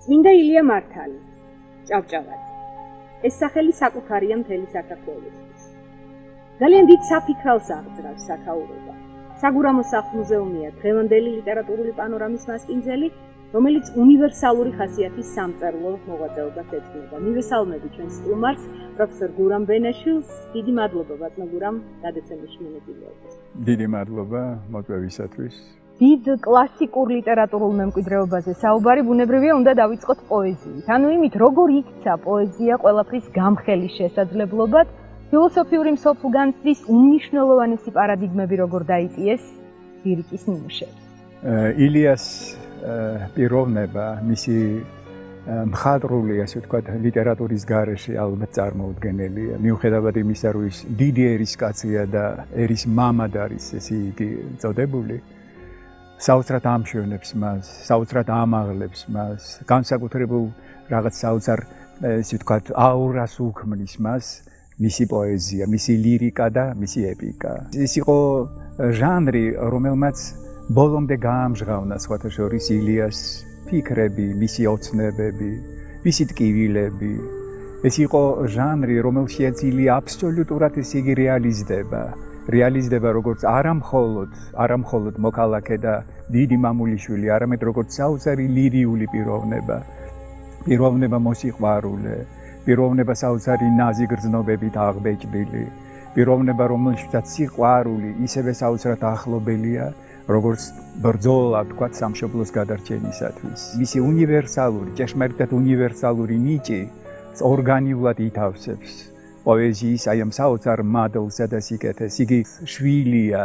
წმინდა ილია მართალი, ჭავჭავაძე. ეს სახელი საკუთარია მთელი საქართველოსთვის. ძალიან დიდ საფიქრალს აღძრავს საქაურობა. საგურამოს სახლ-მუზეუმია დღევანდელი ლიტერატურული პანორამის მასპინძელი, რომელიც უნივერსალური ხასიათის სამწერლო მოღვაწეობას ეძღვნება. მივესალმები ჩვენ სტუმარს, პროფესორ გურამ ბენაშვილს. დიდი მადლობა ბატონო გურამ გადაცემაში მონაწილეობას. დიდი მადლობა მოწვევისათვის. დიდ კლასიკურ ლიტერატურულ მემკვიდრეობაზე საუბარი ბუნებრივია უნდა დავიწყოთ პოეზიით. ანუ იმით, როგორ იქცა პოეზია ყველაფრის გამხელის შესაძლებლობად, ფილოსოფიური მსოფლგანცდის უმნიშვნელოვანესი პარადიგმები როგორ დაიტიეს ლირიკის ნიმუშები. ილიას პიროვნება, მისი მხატვრული, ასე ვთქვათ, ლიტერატურის გარეშე ალბათ წარმოუდგენელია. მიუხედავად იმისა, რომ ის დიდი ერისკაცია და ერის მამად არის, ესე იგი წოდებული. საოცრად ამშვენებს მას, საოცრად ამაღლებს მას, განსაკუთრებულ რაღაც საოცარ, ესე ვთქვათ, აურას უქმნის მას, მისი პოეზია, მისი ლირიკა და მისი ეპიკა. ეს იყო ჟანრი, რომელმაც ბოლომდე გაამჟღავნა სხვათა შორის ილიას ფიქრები, მისი ოცნებები, მისი ტკივილები. ეს იყო ჟანრი, რომელშიც ილია აბსოლუტურად ესე იგი რეალიზდება როგორც არამხოლოდ მოქალაქე და დიდი მამულიშვილი, არამედ როგორც საოცარი ლირიული პიროვნება მოსიყვარულე, პიროვნება საოცარი ნაზი გრძნობებით აღბეჭდილი, პიროვნება რომელშიც სიყვარული ისევე საოცრად ახლობელია, როგორც ბრძოლა თქვა სამშობლოს გადარჩენისათვის. მისი უნივერსალური, ჭეშმარიტად უნივერსალური ნიჭი ორგანულად ითავსებს პოეზიის აი ამ საოცარ მადლსა და სიკეთეს. იგი შვილია,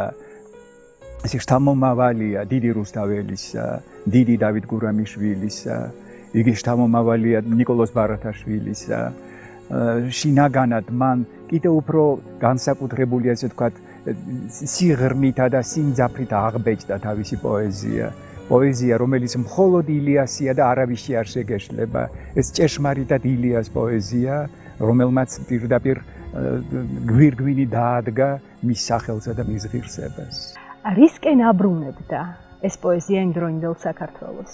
ეს შთამომავალია დიდი რუსთაველისა, დიდი დავით გურამიშვილისა, იგი შთამომავალია ნიკოლოზ ბარათაშვილისა. შინაგანად მან კიდევ უფრო განსაკუთრებული, ასე ვთქვათ, სიღრმითა და სიმძაფრით აღბეჭდა თავისი პოეზია, რომელიც მხოლოდ ილიასია და არავისი არ შეგეშლება. ეს ჭეშმარიტად ილიას პოეზია, რომელმაც პირდაპირ გვირგვინი დაადგა მის სახელსა და მის ღირსებას. რისკენ აბრუნებდა ეს პოეზია იმდროინდელ საქართველოს?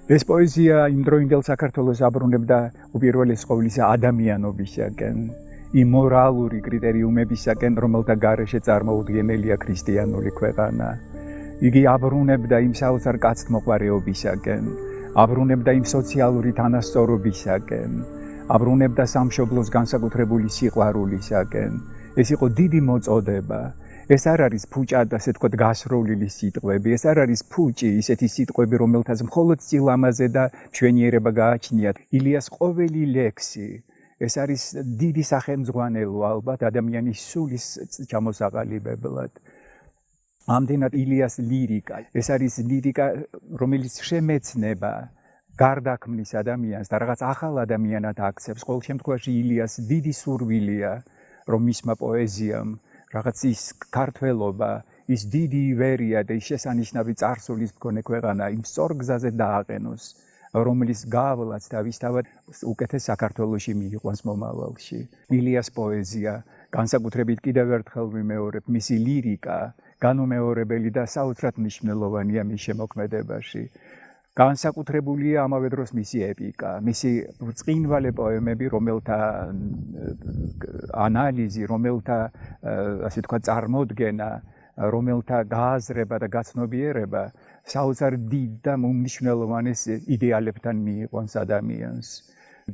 ეს პოეზია იმდროინდელ საქართველოს აბრუნებდა უპირველეს ყოვლისა ადამიანობისაკენ, იმ მორალური კრიტერიუმებისაკენ, რომელთა გარეშე წარმოუდგენელია ქრისტიანული ქვეყანა. იგი აბრუნებდა იმ საოცარ კაცთმოყვარეობისაკენ, აბრუნებდა იმ სოციალური თანასწორობისაკენ, აბრუნებდა სამშობლოს განსაკუთრებული სიყვარულისაკენ. ეს იყო დიდი მოწოდება. ეს არ არის ფუჭად, ასე ვთქვათ, გასროლილი სიტყვები, ეს არ არის ფუჭი, ისეთი სიტყვები, რომელთაც მხოლოდ სილამაზე და მშვენიერება გააჩნიათ. ილიას ყოველი ლექსი, ეს არის დიდი სახელმძღვანელო ალბათ ადამიანის სულის ჩამოსაყალიბებლად. ამდენად ილიას ლირიკა, ეს არის ლირიკა, რომელიც შემეცნება გარდაქმნის ადამიანს და რაღაც ახალ ადამიანად აქცევს. ყოველ შემთხვევაში ილიას დიდი სურვილია, რომ მისმა პოეზიამ რაღაც ის ქართველობა, ის დიდი ივერია და ის შესანიშნავი წარსულის მქონე ქვეყანა იმ სწორ გზაზე დააყენოს, რომლის გავლაც თავისთავად უკეთეს საქართველოში მიიყვანს მომავალში. ილიას პოეზია, განსაკუთრებით კიდევ ერთხელ ვიმეორებ, მისი ლირიკა განუმეორებელი და საოცრად მნიშვნელოვანია მის შემოქმედებაში. განსაკუთრებულია ამავე დროს მისი ეპიკა, მისი ბრწყინვალე პოემები, რომელთა ანალიზი, რომელთა ასე ვთქვათ წარმოდგენა, რომელთა გააზრება და გაცნობიერება საოცარ დიდ და უმნიშვნელოვანეს იდეალებთან მიიყვანს ადამიანს.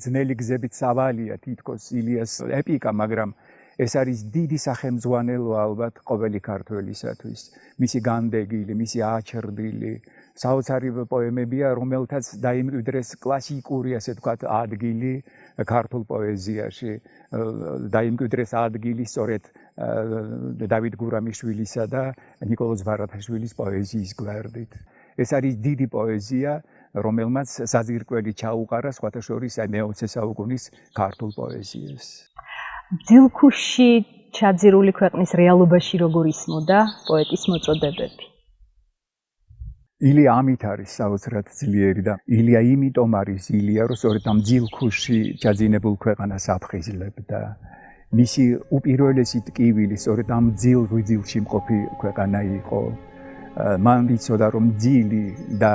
ძნელი გზებით სავალია თითქოს ილიას ეპიკა, მაგრამ ეს არის დიდი სახელმძღვანელო ალბათ ყოველი ქართველისათვის. მისი განდეგილი, მისი აჩრდილი საოცარი პოემებია, რომელთაც დაიმკვიდრეს კლასიკური, ასე ვთქვათ, ადგილი ქართულ პოეზიაში. დაიმკვიდრეს ადგილი სწორედ დავით გურამიშვილისა და ნიკოლოზ ბარათაშვილის პოეზიის გვერდით. ეს არის დიდი პოეზია, რომელმაც საძირკველი ჩაუყარა სხვათა შორის მე-20 საუკუნის ქართულ პოეზიას. ძილქუშში ჩაძირული ქვეყნის რეალობაში როგორ ისმოდა პოეტის მოწოდებები? ილია ამით არის საოცრად ძლიერი და ილია იმიტომ არის ილია, რომ სწორედ ამ ძილქუშში ჩაძინებულ ქვეყანას აფხიზლებდა. მისი უპირველესი ტკივილი სწორედ ამ ძილ-ღვიძლში მყოფი ქვეყანა იყო. მან ვიცოდა რომ ძილი და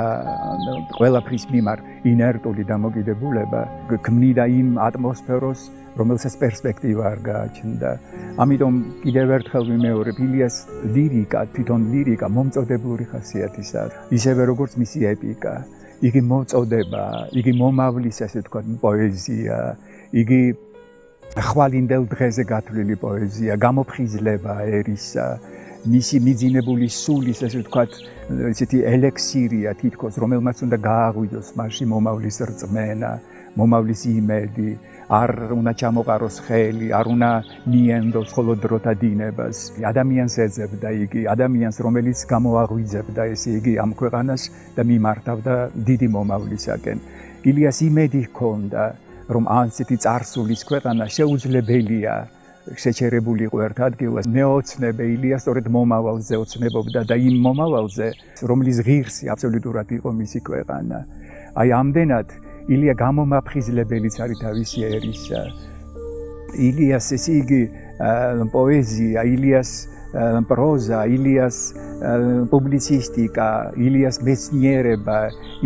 ყველაფრის მიმართ ინერტული დამოკიდებულება ქმნიდა იმ ატმოსფეროს რომელსაც პერსპექტივა არ გააჩნდა. ამიტომ კიდევ ერთხელ ვიმეორებ, ილიას ლირიკა, თვითონ ლირიკა მომწოდებლური ხასიათისა, ისევე როგორც მისი ეპიკა. იგი მოწოდება, იგი მომავლის, ასე ვთქვათ, პოეზია, იგი ხვალინდელ დღეზე გათვლილი პოეზია, გამოფხიზლება ერისა, მისი მიძინებული სულის, ასე ვთქვათ, ესეთი ელექსირია თითქოს, რომელმაც უნდა გააღვიძოს მასში მომავლის რწმენა, მომავლის იმედი, არ უნდა ჩამოყაროს ხელი, არ უნდა მიენდოს მხოლოდ დროთა დინებას. ადამიანს ეძებდა იგი, ადამიანს, რომელიც გამოაღვიძებდა, ესე იგი, ამ ქვეყანას და მიმართავდა დიდი მომავლისაკენ. ილიას იმედი ჰქონდა, რომ ასეთი წარსულის ქვეყანა შეუძლებელია შეჩერებულიყო ერთ ადგილას. მეოცნებე ილია სწორედ მომავალზე ოცნებობდა და იმ მომავალზე, რომლის ღირსი აბსოლუტურად იყო მისი ქვეყანა. აი ამდენად ილია გამომაფხიზლებელიც არის თავისი ერისა. ილიას ესე იგი პოეზია, ილიას პროზა, ილიას პუბლიცისტიკა, ილიას მეცნიერება,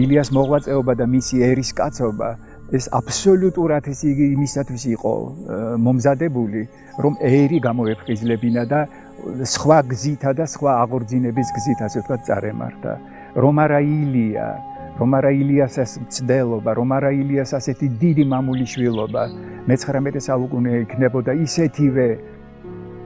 ილიას მოღვაწეობა და მისი ერის კაცობა ეს აბსოლუტურად ესე იგი იმისათვის იყო მომზადებული, რომ ერი გამოეფხიზლებინა და სხვა გზითა და სხვა აღორძინების გზით, ასე ვთქვათ, წარემართა. რომ არა ილია, რომ არა ილიას მცდელობა, რომ არა ილიას ასეთი დიდი მამულიშვილობა, მე-19 საუკუნე იქნებოდა ისეთივე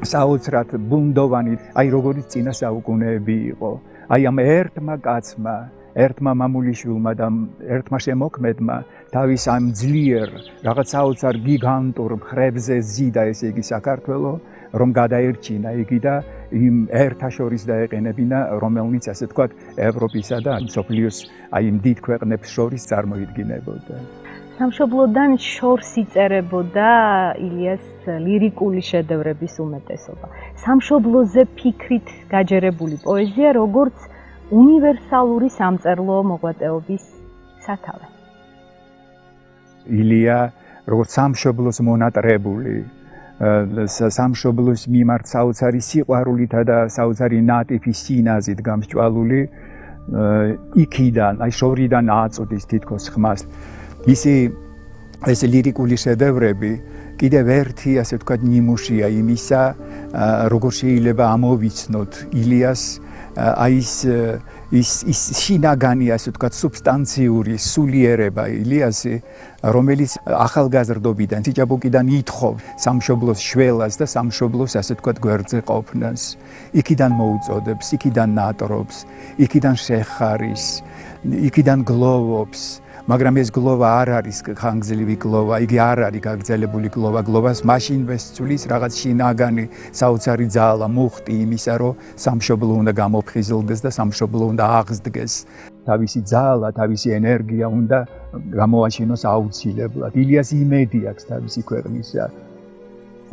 საოცრად ბუნდოვანი, აი როგორც წინა საუკუნეები იყო. აი ამ ერთმა კაცმა, ერთმა მამულიშვილმა და ერთმა შემოქმედმა თავის ამ ძლიერ რაღაც საოცარ გიგანტურ მხრებზე ზიდა, ესე იგი საქართველო, რომ გადაერჩინა იგი და იმ ერთა შორის დაეყენებინა, რომელნიც ასე ვთქვათ, ევროპისა და მსოფლიოს აი იმ დიდ ქვეყნებს შორის წარმოიდგინებოდა. სამშობლოდან შორს იწერებოდა ილიას ლირიკული შედევრების უმეტესობა. სამშობლოზე ფიქრით გაჯერებული პოეზია, როგორც უნივერსალური სამწერლო მოღვაწეობის სათავე. ილია როგორც სამშობლოს მონატრებული, სამშობლოს მიმართ საოცარი სიყვარულითა და საოცარი ნატიფის სინაზით გამსჭვალული, იქიდან, აი შორიდან აწოდის თითქოს ხმას. ისი ეს ლირიკული შედევრები კიდევ ერთი, ასე ვთქვათ, ნიმუშია იმისა, როგორ შეიძლება ამოვიცნოთ ილიას აი ის შინაგანი, ასე ვთქვათ, სუბსტანციური სულიერება ილიასი, რომელიც ახალგაზრდობიდან, ჭიჭაბუკიდან ითხოვს სამშობლოს შველას და სამშობლოს, ასე ვთქვათ, გვერდზე ყოფნას. იქიდან მოუწოდებს, იქიდან ნატრობს, იქიდან შეხარის, იქიდან გლოვობს. მაგრამ ეს გლოვა არ არის ხანგრძლივი გლოვა, იგი არ არის გაგრძელებული გლოვა, გლოვას მაშინვე სცვლის რაღაც შინაგანი საოცარი ძალა, მუხტი იმისა, რომ სამშობლო უნდა გამოფხიზლდეს და სამშობლო უნდა აღზდგეს. თავისი ძალა, თავისი ენერგია უნდა გამოაჩინოს აუცილებლად. ილიას იმედი აქვს თავისი ქვეყნისა.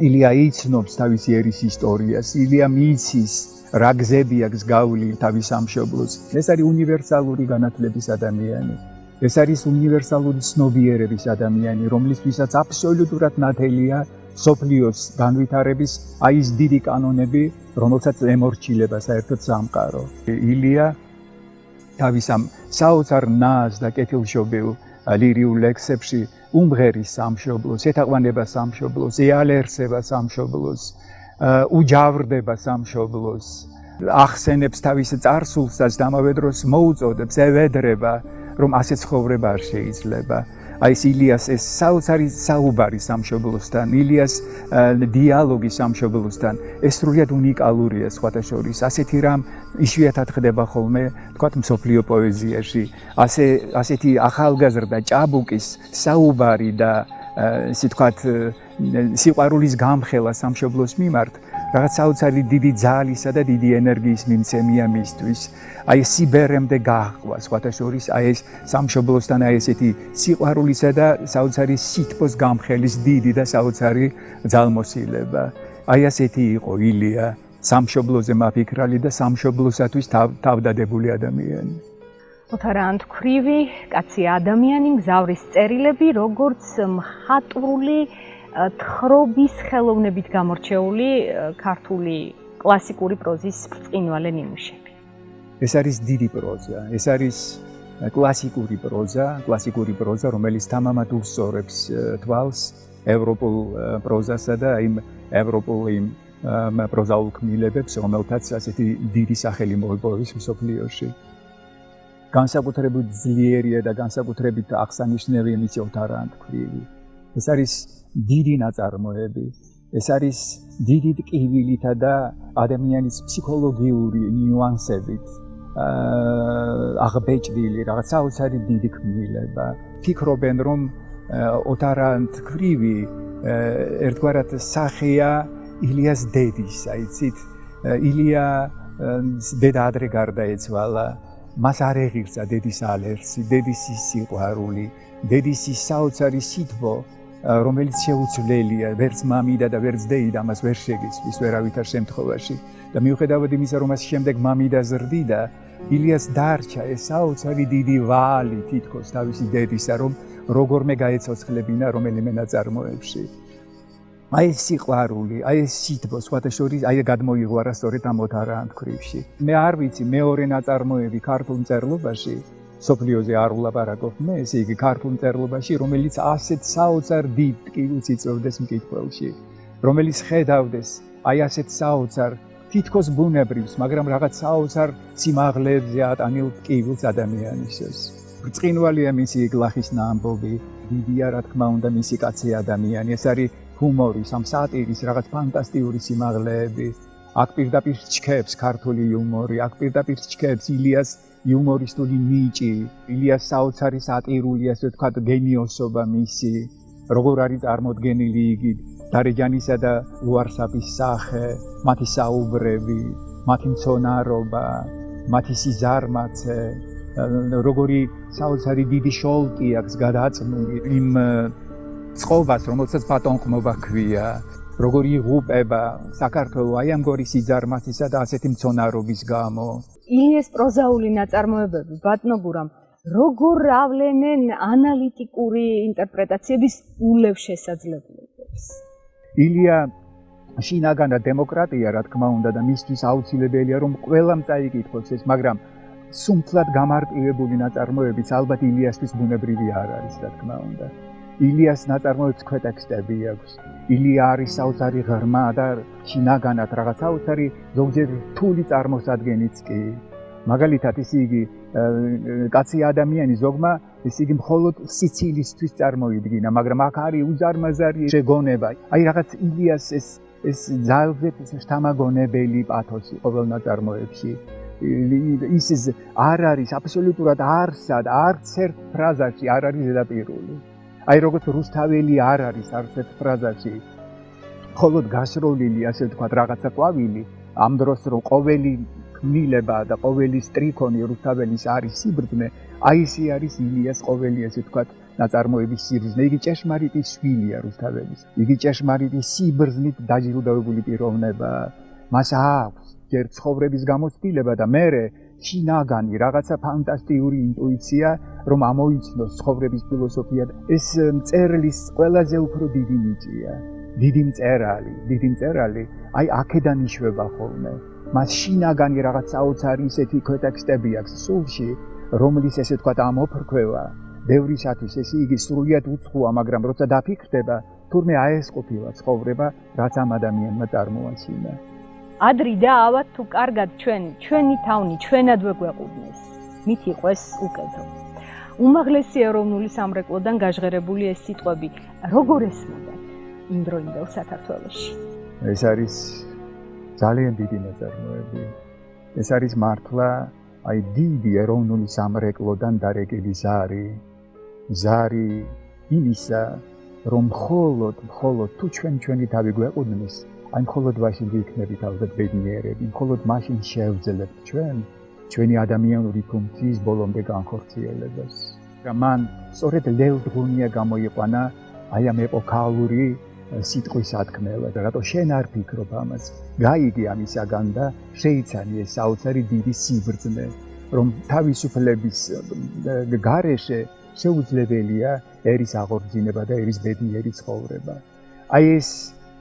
ილია იცნობს თავისი ერის ისტორიას, ილია მიცის რა გზები აქვს გავლილი თავის სამშობლოს. ეს არის უნივერსალური განათლების ადამიანი. ეს არის უნივერსალური ცნობიერების ადამიანი, რომლისთვისაც აბსოლუტურად ნათელია სოფლიოს განვითარების აი ეს დიდი კანონები, რომელსაც ემორჩილება საერთოდ სამყარო. ილია თავის ამ საოცარ ნაზ და კეთილშობილ ლირიულ ლექსებში უმღერის სამშობლოს, ეთაყვანება სამშობლოს, ეალერსება სამშობლოს, უჯავრდება სამშობლოს, ახსენებს თავის წარსულსაც და ამავე დროს მოუწოდებს, ევედრება რომ ასე ცხოვრება არ შეიძლება. აი ეს ილიას ეს საოცარი საუბარი სამშობლოსთან, ილიას დიალოგი სამშობლოსთან, ეს სრულიად უნიკალურია სხვათა შორის. ასეთი რამ იშვიათად ხდება ხოლმე, თქვათ, მსოფლიო პოეზიაში. ასეთი ახალგაზრდა ჭაბუკის საუბარი და ესე თქვათ, სიყვარულის გამხელა სამშობლოს მიმართ რაღაც საოცარი დიდი ძალისა და დიდი ენერგიის მიმცემია მისთვის. აი ეს სიბერემდე გაჰყვა სხვათა შორის, აი ეს სამშობლოსთან აი ესეთი სიყვარულისა და საოცარი სითბოს გამხელის დიდი და საოცარი ძალმოსილება. აი ასეთი იყო ილია, სამშობლოზე მაფიქრალი და სამშობლოსათვის თავდადებული ადამიანი. ოთარ ანთქვრივი, კაცი ადამიანი, მგზავრის წერილები, როგორც მხატვრული თხრობის ხელოვნებით გამორჩეული ქართული კლასიკური პროზის ბრწყინვალე ნიმუშები. ეს არის დიდი პროზა, ეს არის კლასიკური პროზა, რომელიც თამამად უსწორებს თვალს ევროპულ პროზასა და იმ ევროპულ პროზაულ ქმნილებებს, რომელთაც ასეთი დიდი სახელი მოიპოვეს მსოფლიოში. განსაკუთრებით ძლიერია და განსაკუთრებით აღსანიშნავია მისი ოთარანთქმული. ეს არის დიდი ნაწარმოები, ეს არის დიდი ტკივილითა და ადამიანის ფსიქოლოგიური ნიუანსებით აღბეჭდილი რაღაც საოცარი დიდი ქმნილება. ფიქრობენ, რომ ოთარანთქმული ერთგვარად სახეა ილიას დედისა, იცით? ილია დედა ადრე გარდაეცვალა. მას არ ეღირსა დედის ალერსი, დედის სიყვარული, დედის საოცარი სითბო, რომელიც შეუცვლელია, ვერც მამიდა და ვერც დეიდა მას ვერ შეგიცვის ვერავითარ შემთხვევაში. და მიუხედავად იმისა, რომ მას შემდეგ მამიდა ზრდიდა, ილიას დარჩა ეს საოცარი დიდი ვალი თითქოს თავისი დედისა, რომ როგორმე გაეცოცხლებინა რომელიმე ნაწარმოებში. აი ეს სიყვარული, აი ეს სითბო, სხვათა შორის, აი გადმოიღვარა სწორედ ამ ოთარანთქმულში. მე არ ვიცი მეორე ნაწარმოები ქართულ მწერლობაში, სოფლიოზე არ ვლაპარაკობ მე, ესე იგი ქართულ მწერლობაში, რომელიც ასეთ საოცარ დიდ ტკივილს იწვევდეს მკითხველში, რომელიც ხედავდეს აი ასეთ საოცარ თითქოს ბუნებრივს, მაგრამ რაღაც საოცარ სიმაღლეებზე ატანილ ტკივილს ადამიანისთვის. ბრწყინვალეა მისი გლახის ნამბობი, დიდია რა თქმა უნდა მისი კაცი ადამიანი, ეს არის ჰუმორის, ამ სატირის რაღაც ფანტასტიკური სიმაღლეები. აქ პირდაპირ ჩქებს ქართული იუმორი, აქ პირდაპირ ჩქებს ილიას იუმორისტული ნიჭი, ილიას საოცარი სატირული, ასე ვთქვათ, გენიოსობა მისი, როგორ არის წარმოდგენილი იგი დარეჯანისა და ლუარსაბის სახე, მათი საუბრები, მათი მცონარობა, მათი სიზარმაცე, როგორი საოცარი დიდი შოლტი აქვს გადაწმული იმ წყობას, რომელსაც ბატონყმობა ქვია, როგორი იღუპება საქართველო აი ამგვარი სიზარმაცისა და ასეთი მცონარობის გამო. ილიას პროზაული ნაწარმოებები ბატონოგურამ როგორ ავლენენ ანალიტიკური ინტერპრეტაციების ულევ შესაძლებლობებს. ილია შინაგან და დემოკრატია რა თქმა უნდა და მისთვის აუცილებელია რომ ყველამ წაიკითხოს ეს, მაგრამ სუმთლად გამარტივებული ნაწარმოებიც ალბათ ილიასთვის ბუნებრივი არ არის რა თქმა უნდა. ილიას ნაწარმოებს ქვეტექსტები აქვს. ილია არის საოცარი ღრმა და შინაგანად რაღაც საოცარი ზოგჯერ რთული წარმოსადგენიც კი. მაგალითად ისე იგი კაცი ადამიანი ზოგმა ისე იგი მხოლოდ სიცილისთვის წარმოიდგინა, მაგრამ აქ არის უზარმაზარი შეგონება. აი რაღაც ილიას ეს ძალზედ შთამაგონებელი პათოსი ყოველ ნაწარმოებში. ის არ არის აბსოლუტურად არც ერთ ფრაზაში არ არის ზედაპირული. აი როგორც რუსთაველი არ არის არც ერთ ფრაზაში მხოლოდ გასროლილი, ასე ვთქვათ, რაღაცა ყვავილი, ამ დროს რომ ყოველი ქმნილება და ყოველი სტრიქონი რუსთაველის არის სიბრძნე, აი ესე არის ილიას ყოველი, ასე ვთქვათ, ნაწარმოების სიბრძნე. იგი ჭეშმარიტი შვილია რუსთაველის. იგი ჭეშმარიტი სიბრძნით დაჯილდოვებული პიროვნება. მას აქვს ჯერ ცხოვრების გამოცდილება და მერე შინაგანი რაღაცა ფანტასტიკური ინტუიცია, რომ ამოიცნოს ცხოვრების ფილოსოფია. ეს მწერლის ყველაზე უფრო დიდი ნიჭია. დიდი მწერალი, აი აქედან იშვება ხოლმე. მას შინაგანი რაღაც საოცარი ისეთი ქვეტექსტები აქვს სულში, რომლის ესე ვთქვათ ამოფრქვევა ბევრისათვის ესე იგი სრულიად უცხოა, მაგრამ როცა დაფიქრდება, თურმე აესყოფილა ცხოვრება, რაც ამ ადამიანმა წარმოაჩინა. ადრი და ავად თუ კარგად ჩვენი თავნი ჩვენადვე გვეყუდნეს. მით იყვეს უკეთო. უმაღლესი ეროვნული სამრეკლოდან გაჟღერებული ეს სიტყვები როგორ ესმოდათ იმდროინდელ საქართველოში? ეს არის ძალიან დიდი ნაწარმოები. ეს არის მართლა აი დიდი ეროვნული სამრეკლოდან დარეგილი ზარი იმისა, რომ მხოლოდ თუ ჩვენი თავი გვეყუდნეს, აი მხოლოდ მაშინ ვიქნებით ალბათ ბედნიერები, მხოლოდ მაშინ შევძლებთ ჩვენი ადამიანური ფუნქციის ბოლომდე განხორციელებას. მან სწორედ ლევდღუნია გამოიყვანა აი ამ ეპოქალური სიტყვის სათქმელად, რატო შენ არ ფიქრობ ამას? გაიგი ამისაგან და შეიცანი ეს საოცარი დიდი სიბრძნე, რომ თავისუფლების გარეშე შეუძლებელია ერის აღორძინება და ერის ბედნიერი ცხოვრება. აი ეს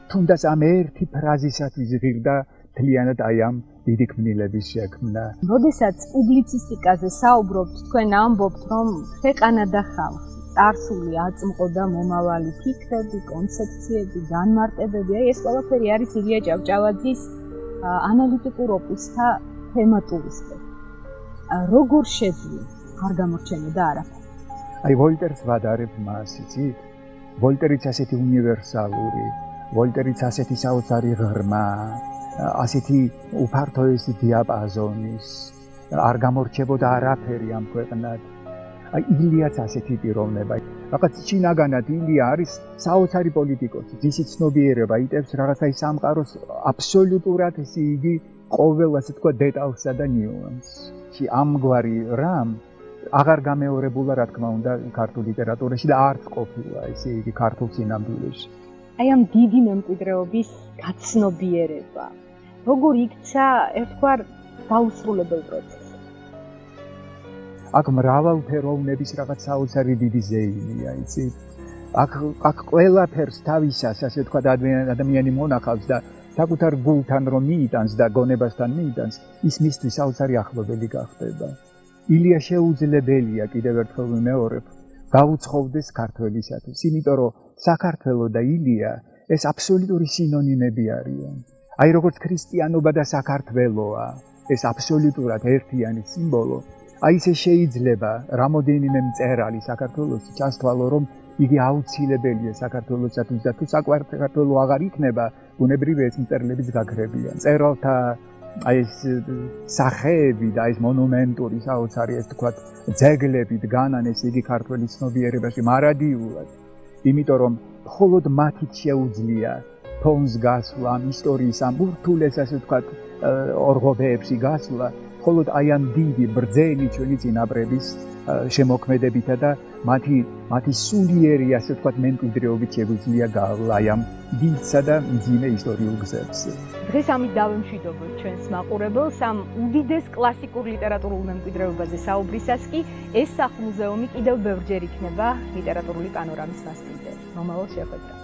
თუნდაც ამ ერთი ფრაზისათვის ღირდა თლიანად აი ამ დიდი ქმნილების შექმნა. როდესაც პუბლიცისტიკაზე საუბრობთ, თქვენ ამბობთ, რომ ქვეყანა და ხალხი, წარსული აწმყო და მომავალი ფიქრები, კონცეფციები, განმარტებები, აი ეს ყველაფერი არის ილია ჭავჭავაძის ანალიტიკურ ოპუსთა თემატურისკენ. როგორ შეძლო არ გამორჩენოდა არაფერი? აი ვოლტერს ვადარებ მას, იცით? ვოლტერიც ასეთი უნივერსალური, ვოლტერიც ასეთი საოცარი ღრმა, ასეთი უფართოესი დიაპაზონის, არ გამორჩებოდა არაფერი ამ ქვეყნად. აი ილიაც ასეთი პიროვნება. რაღაც ჩინაგანად ილია არის საოცარი პოლიტიკოსი, ძისი ცნობიერება იტევს რაღაცა ის სამყაროს აბსოლუტურად იგი ყოველ ასე თქვა დეტალსა და ნიუანსში. ამგვარი რამ აღარ გამეორებულა რა თქმა უნდა ქართულ ლიტერატურაში და არც ყოფილა ესე იგი ქართულ სინამდვილეში. აი ამ დიდი მემკვიდრეობის გაცნობიერება როგორ იქცა ერთგვარ დაუსრულებელ პროცესში? აქ მრავალფეროვნების რაღაც საოცარი დიდი ზეიმია, იცით? აქ ყველაფერს თავისას ასე თქვა ადამიანი მონახავს და საკუთარ გულთან რომ მიიტანს და გონებასთან მიიტანს, ის მისთვის საოცარი ახლობელი გახდება. ილია შეუძლებელია კიდევ ერთხელ ვიმეორებ, გაუცხოვდეს ქართველისათვის, იმიტომ რომ საქართველო და ილია ეს აბსოლუტური სინონიმები არიან. აი როგორც ქრისტიანობა და საქართველოა, ეს აბსოლუტურად ერთიანი სიმბოლო. აი ესე შეიძლება რამოდენიმე მწერალი საქართველოში ჩასთვალო, რომ იგი აუცილებელია საქართველოსათვის და თუ საქართველო აღარ იქნება, ბუნებრივია ეს მწერლებიც გაქრებიან. მწერალთა აი ეს სახეები და ეს მონუმენტური საოცარი ეს თქვა ძეგლები დგანან ეს იგი ქართული ცნობიერებაში მარადიულად. იმიტომ რომ მხოლოდ მათით შეუძლია თონს გასვლა ამ ისტორიის ამ ურთულეს ასე თქვა ორღობეებში გასვლა, მხოლოდ აი ამ დიდი ბრძენი ჩვენი წინაპრების შემოქმედებითა და მათი სულიერი ასე თქვა მემკვიდრეობით შეგვიძლია გავლა აი ამ დიდსა და მძიმე ისტორიულ გზებზე. დღეს ამით დავემშვიდობოთ ჩვენს მაყურებელს ამ უდიდეს კლასიკურ ლიტერატურულ მემკვიდრეობაზე საუბრისას კი ეს სახლ-მუზეუმი კიდევ ბევრჯერ იქნება ლიტერატურული პანორამის მასპინძელი. მომავალ შეხვედრამდე.